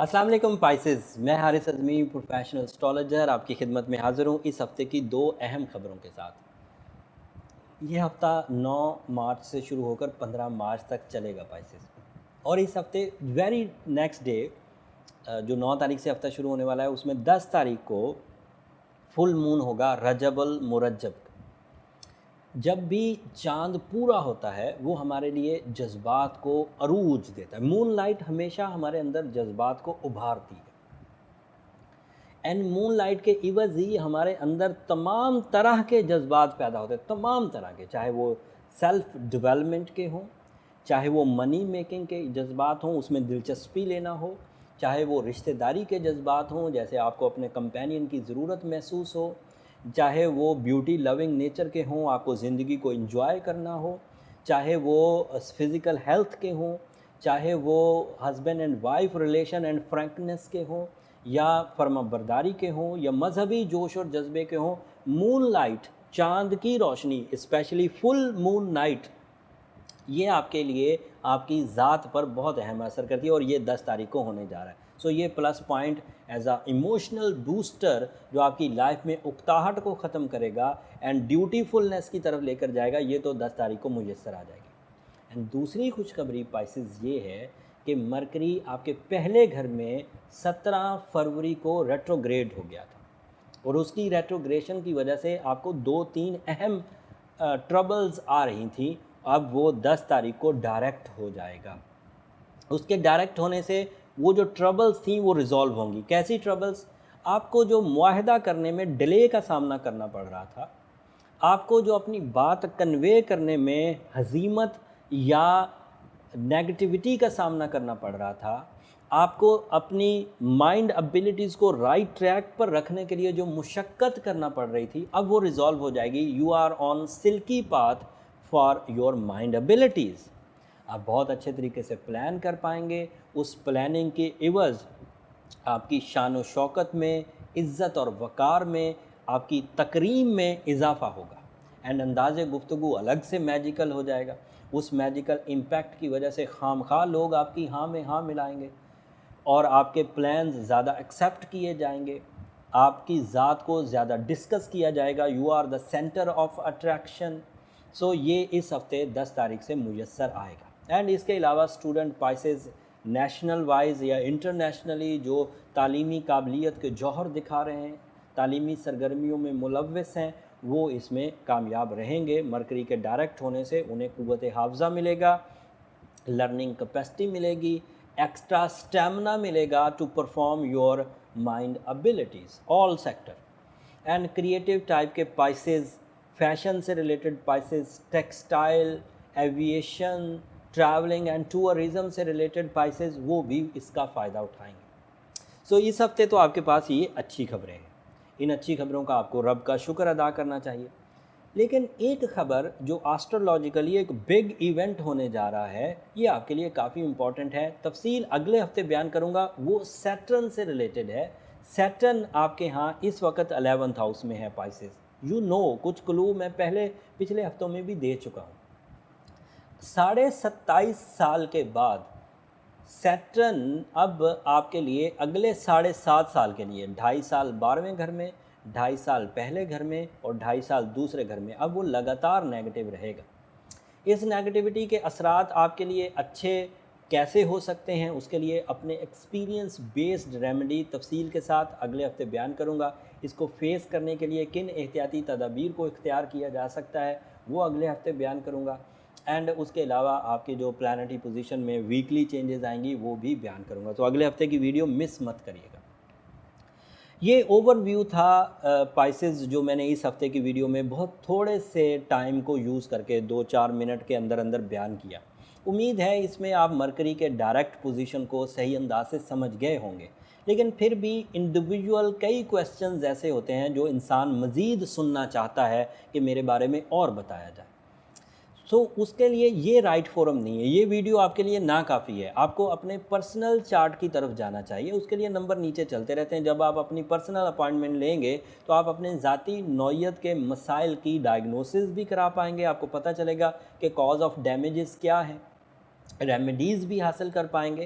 السلام علیکم پائسز، میں حارث اعظمی پروفیشنل اسٹرالوجر آپ کی خدمت میں حاضر ہوں اس ہفتے کی دو اہم خبروں کے ساتھ۔ یہ ہفتہ 9 مارچ سے شروع ہو کر 15 مارچ تک چلے گا پائسز، اور اس ہفتے ویری نیکسٹ ڈے جو 9 تاریخ سے ہفتہ شروع ہونے والا ہے اس میں 10 تاریخ کو فل مون ہوگا رجب المرجب۔ جب بھی چاند پورا ہوتا ہے وہ ہمارے لیے جذبات کو عروج دیتا ہے۔ مون لائٹ ہمیشہ ہمارے اندر جذبات کو ابھارتی ہے، اینڈ مون لائٹ کے عوض ہی ہمارے اندر تمام طرح کے جذبات پیدا ہوتے ہیں، تمام طرح کے، چاہے وہ سیلف ڈیولپمنٹ کے ہوں، چاہے وہ منی میکنگ کے جذبات ہوں، اس میں دلچسپی لینا ہو، چاہے وہ رشتہ داری کے جذبات ہوں جیسے آپ کو اپنے کمپینین کی ضرورت محسوس ہو، چاہے وہ بیوٹی لونگ نیچر کے ہوں، آپ کو زندگی کو انجوائے کرنا ہو، چاہے وہ فزیکل ہیلتھ کے ہوں، چاہے وہ husband and wife relation and frankness کے ہوں، یا فرما برداری کے ہوں، یا مذہبی جوش اور جذبے کے ہوں۔ مون لائٹ، چاند کی روشنی، اسپیشلی فل مون نائٹ، یہ آپ کے لیے آپ کی ذات پر بہت اہم اثر کرتی ہے، اور یہ 10 تاریخ کو ہونے جا رہا ہے۔ سو یہ plus point as a emotional booster جو آپ کی لائف میں اکتاہٹ کو ختم کرے گا اینڈ ڈیوٹیفلنس کی طرف لے کر جائے گا، یہ تو 10 تاریخ کو میسر آ جائے گی۔ اینڈ دوسری خوشخبری پائسز یہ ہے کہ مرکری آپ کے پہلے گھر میں 17 فروری کو ریٹروگریڈ ہو گیا تھا، اور اس کی ریٹروگریشن کی وجہ سے آپ کو 2-3 اہم ٹربلز آ رہی تھیں، اب وہ 10 تاریخ کو ڈائریکٹ ہو جائے گا۔ اس کے ڈائریکٹ ہونے سے وہ جو ٹربلز تھیں وہ ریزالو ہوں گی۔ کیسی ٹربلز؟ آپ کو جو معاہدہ کرنے میں ڈیلے کا سامنا کرنا پڑ رہا تھا، آپ کو جو اپنی بات کنوے کرنے میں ہزیمت یا نیگیٹیوٹی کا سامنا کرنا پڑ رہا تھا، آپ کو اپنی مائنڈ ابیلٹیز کو رائٹ ٹریک پر رکھنے کے لیے جو مشقت کرنا پڑ رہی تھی، اب وہ ریزالو ہو جائے گی۔ You are on silky path for your mind abilities. آپ بہت اچھے طریقے سے پلان کر پائیں گے، اس پلاننگ کے عوض آپ کی شان و شوکت میں، عزت اور وقار میں، آپ کی تکریم میں اضافہ ہوگا، اینڈ انداز گفتگو الگ سے میجیکل ہو جائے گا۔ اس میجیکل امپیکٹ کی وجہ سے خام خواہ لوگ آپ کی ہاں میں ہاں ملائیں گے، اور آپ کے پلانز زیادہ ایکسیپٹ کیے جائیں گے، آپ کی ذات کو زیادہ ڈسکس کیا جائے گا، you are the centre of attraction. So یہ اس ہفتے 10 تاریخ سے میسر آئے گا۔ اینڈ اس کے علاوہ اسٹوڈنٹ پائسز نیشنل وائز یا انٹرنیشنلی جو تعلیمی قابلیت کے جوہر دکھا رہے ہیں، تعلیمی سرگرمیوں میں ملوث ہیں، وہ اس میں کامیاب رہیں گے۔ مرکری کے ڈائریکٹ ہونے سے انہیں قوت حافظہ ملے گا، لرننگ کیپیسٹی ملے گی، ایکسٹرا اسٹیمنا ملے گا to perform your mind abilities all sector. And creative type کے پائسز، فیشن سے related pieces, textile, aviation, travelling and tourism سے ریلیٹڈ پائسز، وہ بھی اس کا فائدہ اٹھائیں گے۔ سو اس ہفتے تو آپ کے پاس یہ اچھی خبریں ہیں، ان اچھی خبروں کا آپ کو رب کا شکر ادا کرنا چاہیے۔ لیکن ایک خبر جو آسٹرولوجیکلی ایک بگ ایونٹ ہونے جا رہا ہے، یہ آپ کے لیے کافی امپورٹنٹ ہے، تفصیل اگلے ہفتے بیان کروں گا، وہ سیٹرن سے ریلیٹڈ ہے۔ سیٹرن آپ کے ہاں اس وقت 11th ہاؤس میں ہے پائسز، کچھ کلو میں پچھلے ہفتوں میں بھی دے چکا ہوں۔ 27.5 سال کے بعد سیٹرن اب آپ کے لیے اگلے 7.5 سال کے لیے، 2.5 سال 12ویں گھر میں، 2.5 سال پہلے گھر میں، اور 2.5 سال دوسرے گھر میں، اب وہ لگاتار نیگیٹو رہے گا۔ اس نیگیٹیوٹی کے اثرات آپ کے لیے اچھے کیسے ہو سکتے ہیں، اس کے لیے اپنے ایکسپیرینس بیسڈ ریمیڈی تفصیل کے ساتھ اگلے ہفتے بیان کروں گا۔ اس کو فیس کرنے کے لیے کن احتیاطی تدابیر کو اختیار کیا جا سکتا ہے، وہ اگلے ہفتے بیان کروں گا۔ اینڈ اس کے علاوہ آپ کی جو پلانٹری پوزیشن میں ویکلی چینجز آئیں گی وہ بھی بیان کروں گا، تو اگلے ہفتے کی ویڈیو مس مت کریے گا۔ یہ اوور ویو تھا پائسز جو میں نے اس ہفتے کی ویڈیو میں بہت تھوڑے سے ٹائم کو یوز کر کے 2-4 منٹ کے اندر اندر بیان کیا۔ امید ہے اس میں آپ مرکری کے ڈائریکٹ پوزیشن کو صحیح انداز سے سمجھ گئے ہوں گے، لیکن پھر بھی انڈیویجول کئی کویسچنز ایسے ہوتے ہیں جو انسان مزید سننا چاہتا ہے کہ میرے بارے میں اور بتایا جائے۔ سو اس کے لیے یہ رائٹ فورم نہیں ہے، یہ ویڈیو آپ کے لیے ناکافی ہے، آپ کو اپنے پرسنل چارٹ کی طرف جانا چاہیے۔ اس کے لیے نمبر نیچے چلتے رہتے ہیں، جب آپ اپنی پرسنل اپائنٹمنٹ لیں گے تو آپ اپنے ذاتی نوعیت کے مسائل کی ڈائگنوسس بھی کرا پائیں گے، آپ کو پتہ چلے گا کہ کاز آف ڈیمیجز کیا ہیں، ریمیڈیز بھی حاصل کر پائیں گے،